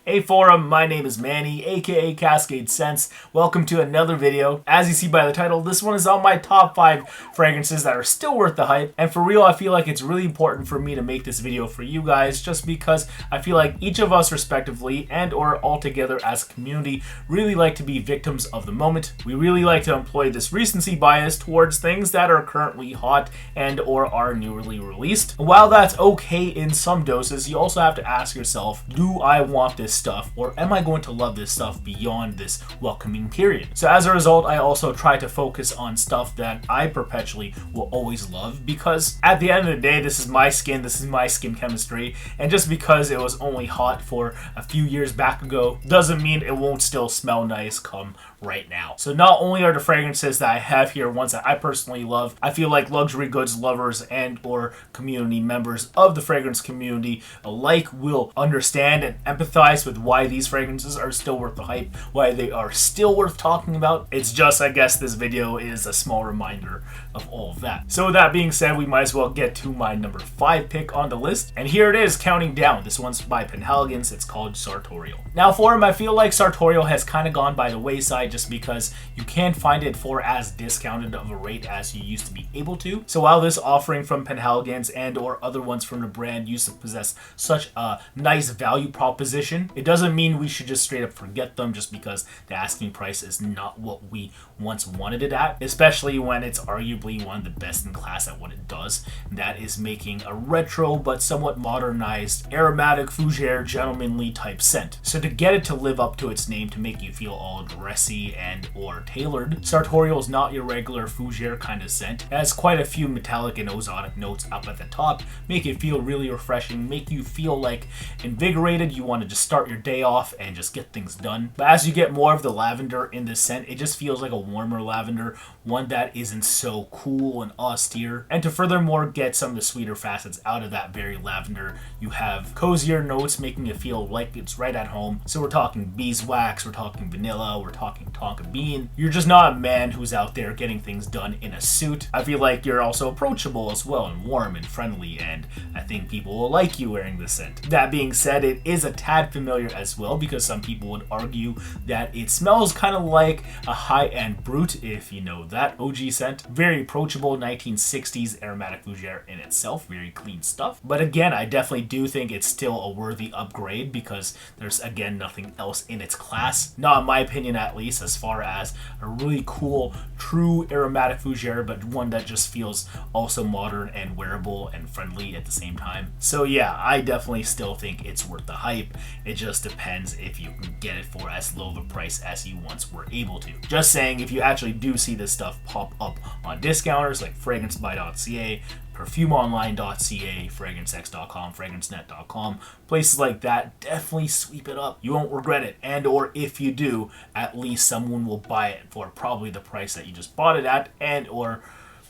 Hey forum, my name is Manny, aka CascadeScents. Welcome to another video. As you see by the title, this one is on my top 5 fragrances that are still worth the hype. And for real, I feel like it's really important for me to make this video for you guys, just because I feel like each of us respectively and or all together as a community really like to be victims of the moment. We really like to employ this recency bias towards things that are currently hot and or are newly released. While that's okay in some doses, you also have to ask yourself, do I want this stuff, or am I going to love this stuff beyond this welcoming period? So as a result, I also try to focus on stuff that I perpetually will always love, because at the end of the day, this is my skin chemistry, and just because it was only hot for a few years back ago doesn't mean it won't still smell nice come right now. So not only are the fragrances that I have here ones that I personally love, I feel like luxury goods lovers and or community members of the fragrance community alike will understand and empathize with why these fragrances are still worth the hype, why they are still worth talking about. It's just, I guess this video is a small reminder of all of that. So with that being said, we might as well get to my number 5 pick on the list. And here it is, counting down. This one's by Penhaligon's. It's called Sartorial. Now for him, I feel like Sartorial has kind of gone by the wayside just because you can't find it for as discounted of a rate as you used to be able to. So while this offering from Penhaligon's and or other ones from the brand used to possess such a nice value proposition, it doesn't mean we should just straight up forget them just because the asking price is not what we once wanted it at, especially when it's arguably one of the best in class at what it does. That is making a retro but somewhat modernized aromatic fougere gentlemanly type scent. So to get it to live up to its name, to make you feel all dressy and or tailored, Sartorial is not your regular fougere kind of scent. It has quite a few metallic and ozotic notes up at the top, make it feel really refreshing, make you feel like invigorated, you want to just start your day off and just get things done. But as you get more of the lavender in this scent, it just feels like a warmer lavender, one that isn't so cool and austere. And to furthermore get some of the sweeter facets out of that very lavender, you have cozier notes making it feel like it's right at home. So we're talking beeswax, we're talking vanilla, we're talking tonka bean. You're just not a man who's out there getting things done in a suit. I feel like you're also approachable as well, and warm and friendly, and I think people will like you wearing this scent. That being said, it is a tad familiar as well, because some people would argue that it smells kind of like a high-end Brut, if you know that OG scent. Very approachable 1960s aromatic fougere in itself, very clean stuff. But again, I definitely do think it's still a worthy upgrade because there's again nothing else in its class, not in my opinion at least, as far as a really cool, true aromatic fougere, but one that just feels also modern and wearable and friendly at the same time. So yeah, I definitely still think it's worth the hype. It just depends if you can get it for as low of a price as you once were able to. Just saying, if you actually do see this stuff pop up on discounters like fragrancebuy.ca, perfumeonline.ca, fragrancex.com, fragrancenet.com, places like that, definitely sweep it up. You won't regret it, and or if you do, at least someone will buy it for probably the price that you just bought it at, and or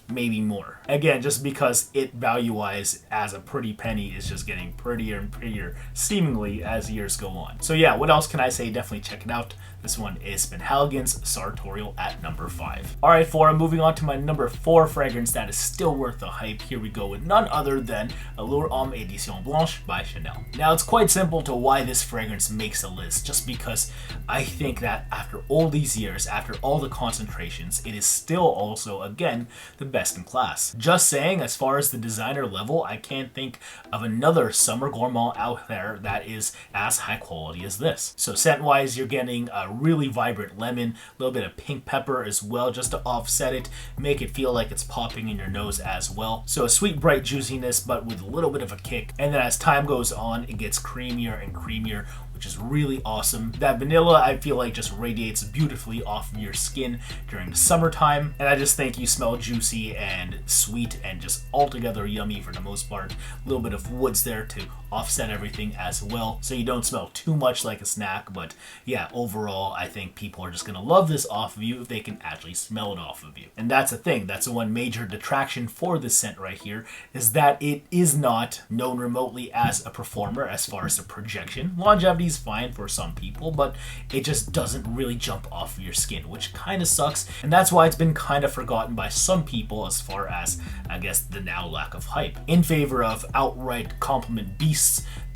maybe more. Again, just because it value-wise as a pretty penny is just getting prettier and prettier seemingly as years go on. So yeah, what else can I say? Definitely check it out. This one is Penhaligon's Sartorial at number 5. Alright, moving on to my number 4 fragrance that is still worth the hype. Here we go with none other than Allure Homme Édition Blanche by Chanel. Now it's quite simple to why this fragrance makes a list, just because I think that after all these years, after all the concentrations, it is still also, again, the best in class. Just saying, as far as the designer level, I can't think of another summer gourmand out there that is as high quality as this. So scent wise, you're getting a really vibrant lemon, a little bit of pink pepper as well, just to offset it, make it feel like it's popping in your nose as well. So a sweet, bright juiciness, but with a little bit of a kick. And then as time goes on, it gets creamier and creamier, which is really awesome. That vanilla, I feel like, just radiates beautifully off of your skin during the summertime, and I just think you smell juicy and sweet and just altogether yummy for the most part. A little bit of woods there to offset everything as well, so you don't smell too much like a snack. But yeah, overall, I think people are just gonna love this off of you if they can actually smell it off of you. And that's the thing, that's the one major detraction for this scent right here, is that it is not known remotely as a performer as far as the projection. Longevity is fine for some people, but it just doesn't really jump off of your skin, which kind of sucks, and that's why it's been kind of forgotten by some people as far as, I guess, the now lack of hype, in favor of outright compliment beasts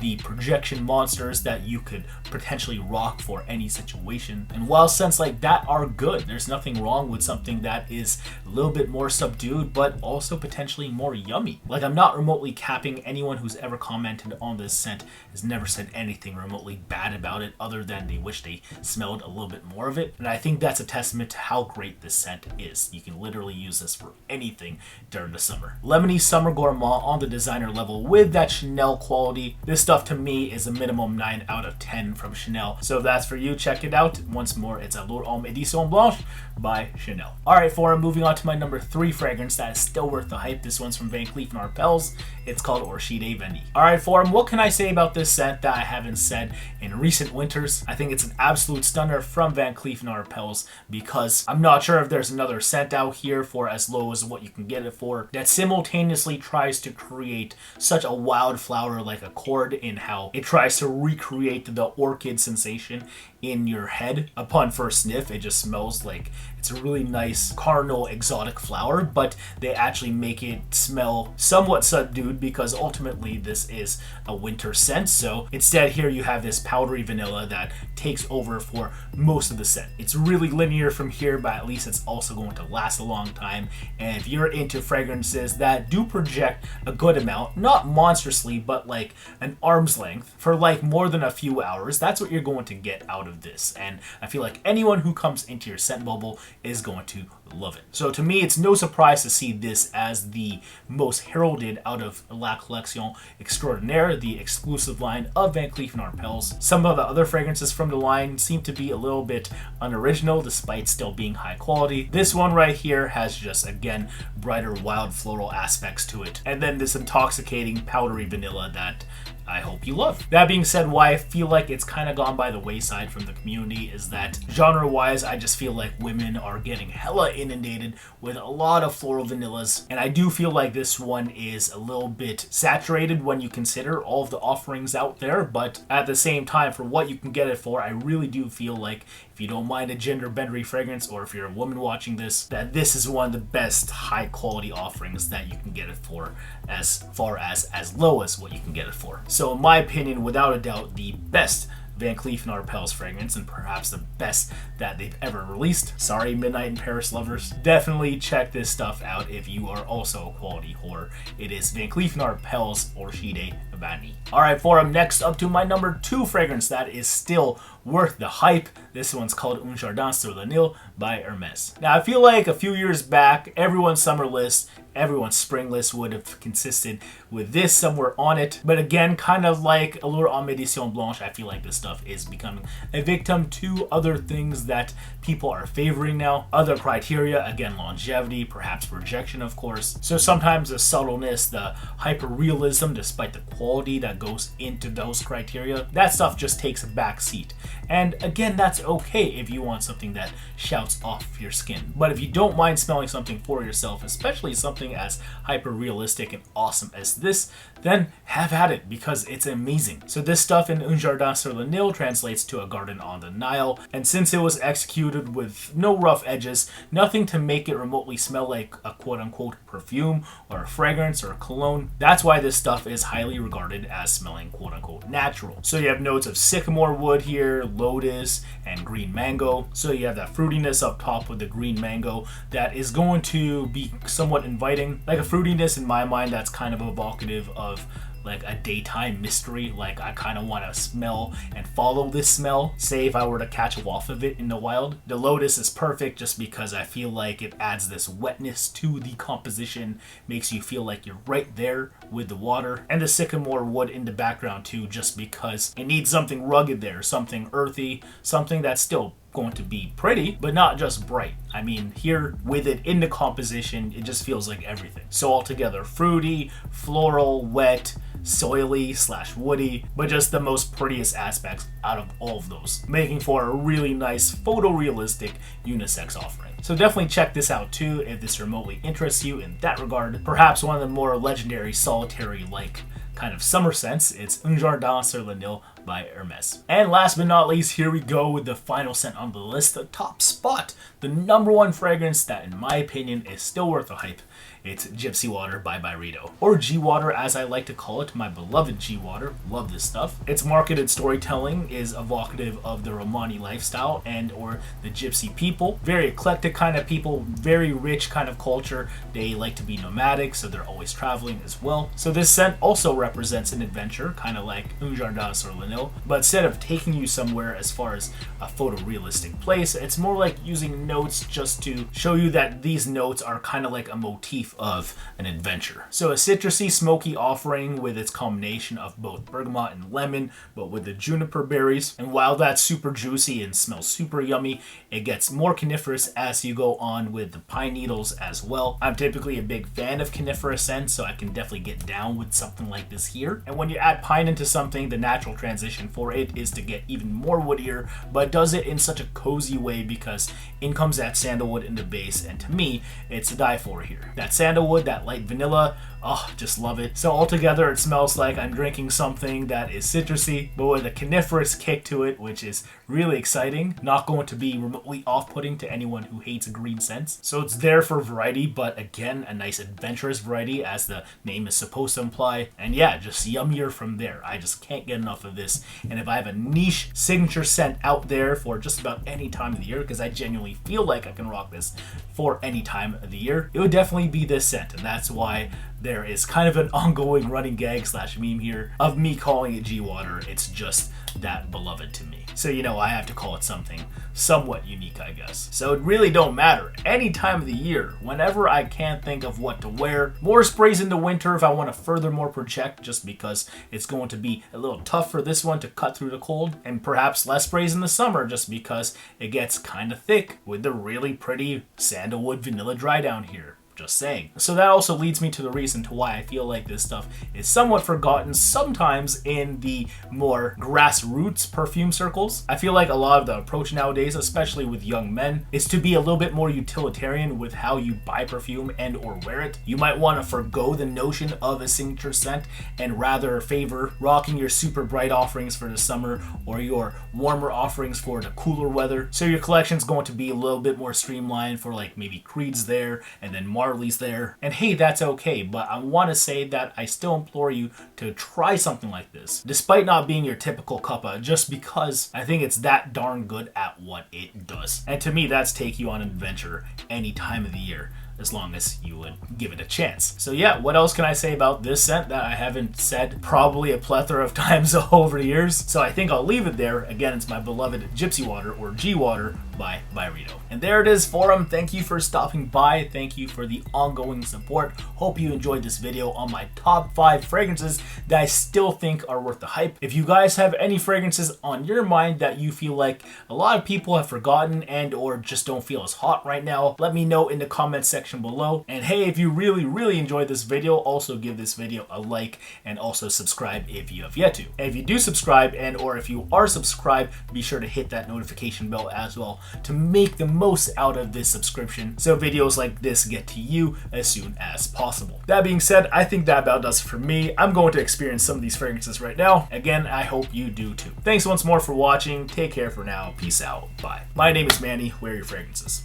the projection monsters that you could potentially rock for any situation. And while scents like that are good, there's nothing wrong with something that is a little bit more subdued, but also potentially more yummy. Like, I'm not remotely capping. Anyone who's ever commented on this scent has never said anything remotely bad about it, other than they wish they smelled a little bit more of it. And I think that's a testament to how great this scent is. You can literally use this for anything during the summer. Lemony Summer Gourmand on the designer level with that Chanel quality. This stuff to me is a minimum 9 out of 10 from Chanel. So if that's for you, check it out. Once more, it's Allure Homme Édition Blanche by Chanel. Alright, moving on to my number 3 fragrance that is still worth the hype. This one's from Van Cleef and Arpels. It's called Orchidée Vanille. Alright, what can I say about this scent that I haven't said in recent winters? I think it's an absolute stunner from Van Cleef and Arpels, because I'm not sure if there's another scent out here for as low as what you can get it for that simultaneously tries to create such a wildflower-like accord in how it tries to recreate the orchid sensation in your head. Upon first sniff, it just smells like it's a really nice carnal exotic flower, but they actually make it smell somewhat subdued because ultimately this is a winter scent. So instead here you have this powdery vanilla that takes over for most of the scent. It's really linear from here, but at least it's also going to last a long time. And if you're into fragrances that do project a good amount, not monstrously, but like an arm's length for like more than a few hours, that's what you're going to get out of this. And I feel like anyone who comes into your scent bubble is going to love it. So to me, it's no surprise to see this as the most heralded out of La Collection Extraordinaire, the exclusive line of Van Cleef & Arpels. Some of the other fragrances from the line seem to be a little bit unoriginal despite still being high quality. This one right here has just, again, brighter wild floral aspects to it. And then this intoxicating powdery vanilla that I hope you love. That being said, why I feel like it's kind of gone by the wayside from the community is that genre-wise, I just feel like women are getting hella inundated with a lot of floral vanillas, and I do feel like this one is a little bit saturated when you consider all of the offerings out there, but at the same time, for what you can get it for, I really do feel like if you don't mind a gender-bendery fragrance, or if you're a woman watching this, that this is one of the best high-quality offerings that you can get it for, as far as low as what you can get it for. So in my opinion, without a doubt, the best Van Cleef & Arpels fragrance, and perhaps the best that they've ever released. Sorry, Midnight in Paris lovers. Definitely check this stuff out if you are also a quality whore. It is Van Cleef & Arpels Orchidée Vanille. Alright, next up to my number 2 fragrance that is still worth the hype. This one's called Un Jardin sur le Nil by Hermès. Now, I feel like a few years back, everyone's summer list, everyone's spring list would have consisted with this somewhere on it. But again, kind of like Allure Homme Édition Blanche, I feel like this stuff is becoming a victim to other things that people are favoring now. Other criteria, again, longevity, perhaps projection, of course. So sometimes the subtleness, the hyper-realism, despite the quality that goes into those criteria, that stuff just takes a back seat. And again, that's okay if you want something that shouts off your skin. But if you don't mind smelling something for yourself, especially something as hyper-realistic and awesome as this, then have at it, because it's amazing. So this stuff in Un Jardin sur le Nil translates to a garden on the Nile, and since it was executed with no rough edges, nothing to make it remotely smell like a quote-unquote perfume or a fragrance or a cologne, that's why this stuff is highly regarded as smelling quote-unquote natural. So you have notes of sycamore wood here, lotus, and green mango. So you have that fruitiness up top with the green mango that is going to be somewhat inviting, like a fruitiness in my mind that's kind of evocative of like a daytime mystery. Like, I kind of want to smell and follow this smell, say if I were to catch a whiff of it in the wild. The lotus is perfect just because I feel like it adds this wetness to the composition, makes you feel like you're right there with the water. And the sycamore wood in the background too, just because it needs something rugged there, something earthy, something that's still going to be pretty, but not just bright. I mean, here with it in the composition, it just feels like everything. So altogether, fruity, floral, wet, soily / woody, but just the most prettiest aspects out of all of those, making for a really nice photorealistic unisex offering. So definitely check this out too if this remotely interests you in that regard. Perhaps one of the more legendary solitary-like kind of summer scents, it's Un Jardin sur le Nil by Hermes. And last but not least, here we go with the final scent on the list, the top spot, the #1 fragrance that in my opinion is still worth the hype. It's Gypsy Water by Byredo, or G Water as I like to call it, my beloved G Water. Love this stuff. Its marketed storytelling is evocative of the Romani lifestyle and or the Gypsy people. Very eclectic kind of people, very rich kind of culture. They like to be nomadic, so they're always traveling as well. So this scent also represents an adventure, kind of like Un Jardin sur le Nil, but instead of taking you somewhere as far as a photorealistic place, it's more like using notes just to show you that these notes are kind of like a motif of an adventure. So a citrusy, smoky offering with its combination of both bergamot and lemon, but with the juniper berries. And while that's super juicy and smells super yummy, it gets more coniferous as you go on with the pine needles as well. I'm typically a big fan of coniferous scents, so I can definitely get down with something like this here. And when you add pine into something, the natural transition for it is to get even more woodier, but does it in such a cozy way because in comes that sandalwood in the base, and to me, it's to die for here. That sandalwood, that light vanilla, oh, just love it. So altogether, it smells like I'm drinking something that is citrusy, but with a coniferous kick to it, which is really exciting. Not going to be remotely off-putting to anyone who hates green scents. So it's there for variety, but again, a nice adventurous variety, as the name is supposed to imply. And yeah, just yummier from there. I just can't get enough of this. And if I have a niche signature scent out there for just about any time of the year, because I genuinely feel like I can rock this for any time of the year, it would definitely be this scent. And that's why there is kind of an ongoing running gag / meme here of me calling it G Water. It's just that beloved to me. So, you know, I have to call it something somewhat unique, I guess. So it really don't matter. Any time of the year, whenever I can't think of what to wear. More sprays in the winter if I want to furthermore project, just because it's going to be a little tough for this one to cut through the cold. And perhaps less sprays in the summer, just because it gets kind of thick with the really pretty sandalwood vanilla dry down here. Just saying. So that also leads me to the reason to why I feel like this stuff is somewhat forgotten sometimes in the more grassroots perfume circles. I feel like a lot of the approach nowadays, especially with young men, is to be a little bit more utilitarian with how you buy perfume and or wear it. You might want to forgo the notion of a signature scent and rather favor rocking your super bright offerings for the summer or your warmer offerings for the cooler weather. So your collection's going to be a little bit more streamlined for like maybe Creed's there and then Marley's there. And hey, that's okay, but I want to say that I still implore you to try something like this, despite not being your typical cuppa, just because I think it's that darn good at what it does. And to me, that's take you on an adventure any time of the year, as long as you would give it a chance. So yeah, what else can I say about this scent that I haven't said probably a plethora of times over the years? So I think I'll leave it there. Again, it's my beloved Gypsy Water, or G Water, by Byredo. And there it is, forum. Thank you for stopping by. Thank you for the ongoing support. Hope you enjoyed this video on my top 5 fragrances that I still think are worth the hype. If you guys have any fragrances on your mind that you feel like a lot of people have forgotten and or just don't feel as hot right now, let me know in the comment section below. And hey, if you really enjoyed this video, also give this video a like and also subscribe if you have yet to. And if you do subscribe and or if you are subscribed, be sure to hit that notification bell as well to make the most out of this subscription so videos like this get to you as soon as possible. That being said, I think that about does it for me. I'm going to experience some of these fragrances right now. Again, I hope you do too. Thanks once more for watching. Take care for now. Peace out. Bye. My name is Manny. Wear your fragrances.